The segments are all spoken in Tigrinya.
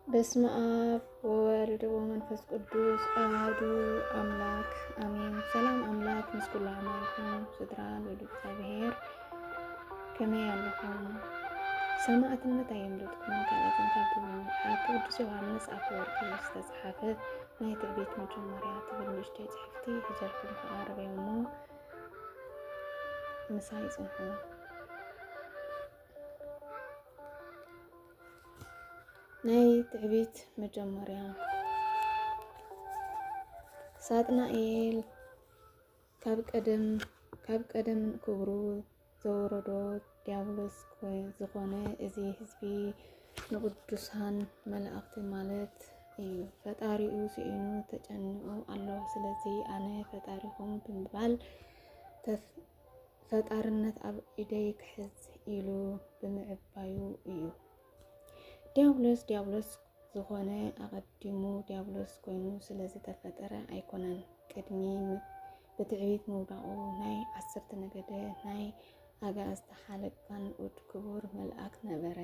በስመ አብ ወወልድ ወመንፈስ ቅዱስ አሐዱ አምላክ አሜን። ሰላም አምላክ ምስኩላ አማልኩም ስድራ ወልድ እግዚአብሔር ከመይ ያለኩም ሰማዕትነት አየምልጥኩም ካልአትን ካብትም አብ ቅዱስ ዮሐንስ አፈወርቂ ዝተጻሕፈት ናይ ትዕቢት መጀመርያ ትብል ንእሽተይ ጽሕፍቲ ሕዘልኩም ከኣረበዮሞ ምሳይ ጽንሑ ናይ ትዕቢት መጀመርያ ሳጥናኤል ካብ ቀደም ክብሩ ዘወረዶ ዲያብሎስ ዝኾነ እዚ ህዝቢ ንቅዱሳን መላእክቲ ማለት እዩ ፈጣሪኡ ሲኢኑ ተጨንቁ ኣሎ። ስለዚ ኣነ ፈጣሪኩም ብምባል ፈጣርነት ኣብ ኢደይ ክሕዝ ኢሉ ብምዕባዩ እዩ። ዲያብሎስ ዝኾነ ኣቀዲሙ ዲያብሎስ ኮይኑ ስለዝተፈጠረ ኣይኮነን። ቅድሚ ብትዕቢት ምውዳቁ ናይ 10 ነገደ ናይ ኣጋእዝቲ ሓለቃን ንኡድ ክቡር መልአክ ነበረ።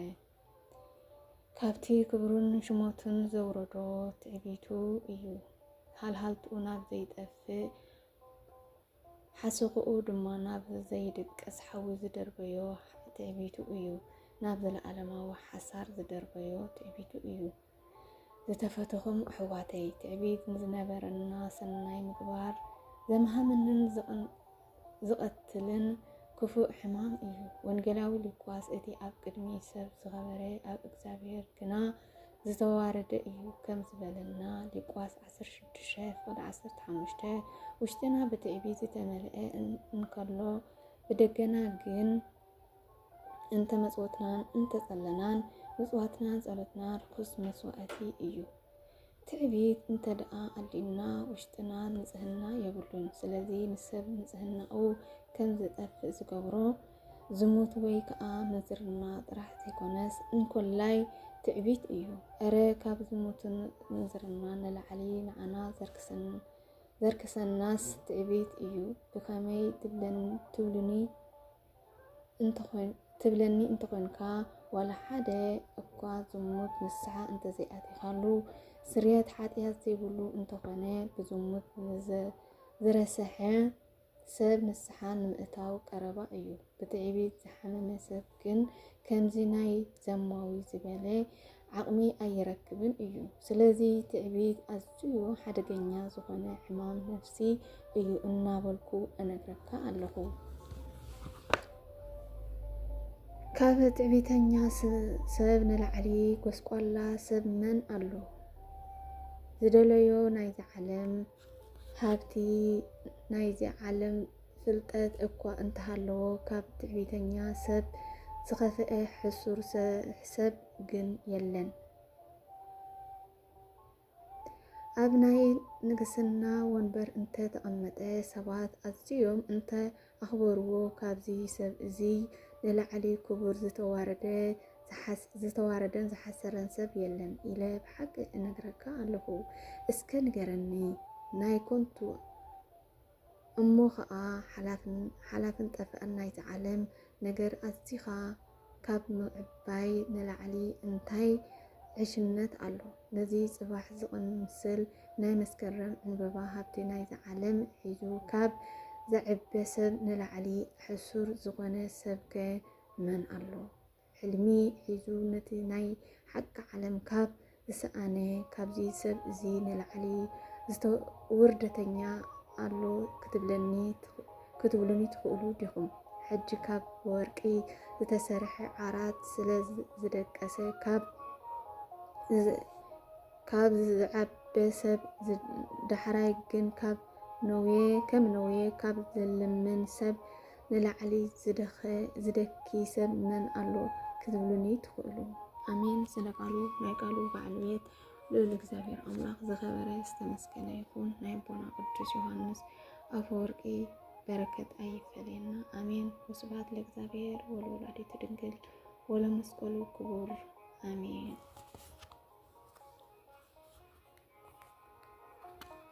ካብቲ ክብሩን ሽሞቱን ዘውረዶ ትዕቢቱ እዩ። ሃልሃልትኡ ናብ ዘይጠፍእ ሓስኽኡ ድማ ናብ ዘይድቀስ ሓዊ ዝደርበዮ ትዕቢቱ እዩ። ናብ ዘለዓለማዊ ሓሳር ዝደርበዮ ትዕቢቱ እዩ። ዝተፈተኹም ኣሕዋተይ ትዕቢት ንዝነበረና ሰናይ ምግባር ዘመሃመንን ዝቐትልን ክፉእ ሕማም እዩ። ወንጌላዊ ሉቃስ እቲ ኣብ ቅድሚ ሰብ ዝኸበረ ኣብ እግዚአብሔር ግና ዝተዋረደ እዩ ከም ዝበለና ሉቃስ 16:15 ውሽጥና በትዕቢት ዝተመልአ እንከሎ ብደገና ግን እንተ መጽወትናን እንተ ጸለናን መጽዋትናን ጸሎትናን ርኩስ መስዋዕቲ እዩ። ትዕቢት እንተ ደኣ ኣዲና ውሽጥና ንጽህና የብሉን። ስለዚ ንሰብ ንጽህናኡ ከም ዝጠፍእ ዝገብሮ ዝሙት ወይ ከዓ መዝርና ጥራሕ ዘይኮነስ እንኮላይ ትዕቢት እዩ። እረ ካብ ዝሙትን መዝርና ንላዕሊ ንዓና ዘርክሰናስ ትዕቢት እዩ። ብከመይ ትብለኒ እንተኮንካ ዋላ ሓደ እኳ ዝሙት ንስሓ እንተዘይኣቲኻሉ ስርየት ሓጢአት ዘይብሉ እንተኾነ ብዝሙት ዝረሰሐ ሰብ ንስሓ ንምእታው ቀረባ እዩ። ብትዕቢት ዝሓመመ ሰብ ግን ከምዚ ናይ ዘማዊ ዝበለ ዓቕሚ ኣይረክብን እዩ። ስለዚ ትዕቢት ኣዝዩ ሓደገኛ ዝኾነ ሕማም ነፍሲ እዩ እናበልኩ እነግረካ ኣለኹ። ካብ ትዕቢተኛ ሰብ ንላዕሊ ጎስቋላ ሰብ መን ኣሎ? ዝደለዮ ናይዚ ዓለም ሃብቲ ናይዚ ዓለም ፍልጠት እኳ እንተሃለዎ ካብ ትዕቢተኛ ሰብ ዝኸፍአ ሕሱር ሰብ ግን የለን። ኣብ ናይ ንግስና ወንበር እንተ ተቐመጠ ሰባት ኣዝዮም እንተ ኣኽበርዎ ካብዚ ሰብ እዚ ንላዕሊ ክቡር ዝተዋረደን ዝሓሰረን ሰብ የለን ኢለ ብሓቂ እነግረካ ኣለኹ። እስከ ንገረኒ ናይ ኮንቱ እሞ ከዓ ሓላፍን ጠፍአን ናይዚ ዓለም ነገር ኣዝኻ ካብ ምዕባይ ንላዕሊ እንታይ ዕሽነት ኣሎ? ነዚ ጽባሕ ዝቕምስል ናይ መስከረም ዕንበባ ሃብቲ ናይዚ ዓለም ሒዙ ካብ ዘዕበ ሰብ ንላዕሊ ሕሱር ዝኾነ ሰብከ መን ኣሎ? ሕልሚ ሒዙ ነቲ ናይ ሓቂ ዓለም ካብ ዝሰኣነ ካብዚ ሰብ እዚ ንላዕሊ ውርደተኛ ኣሎ ክትብሉኒ ትኽእሉ ዲኹም? ሕጂ ካብ ወርቂ ዝተሰርሐ ዓራት ስለ ዝደቀሰ ካብ ዝዓበ ሰብ ዳሕራይ ግን ከም ነውየ ካብ ዝልምን ሰብ ንላዕሊ ዝደኪ ሰብ መን ኣሎ ክትብሉኒ ትኽእሉ? ኣሜን። ስለቃሉ ናይ ቃሉ በዓል ቤት ልዑል እግዚአብሔር ኣምላኽ ዝኸበረ ዝተመስገነ ይኹን። ናይ ቦና ቅዱስ ዮሐንስ አፈወርቂ በረከት ኣይፈለየና። አሜን። ወስብሐት ለእግዚአብሔር ወለወላዲቱ ድንግል ወለመስቀሉ ክቡር አሜን።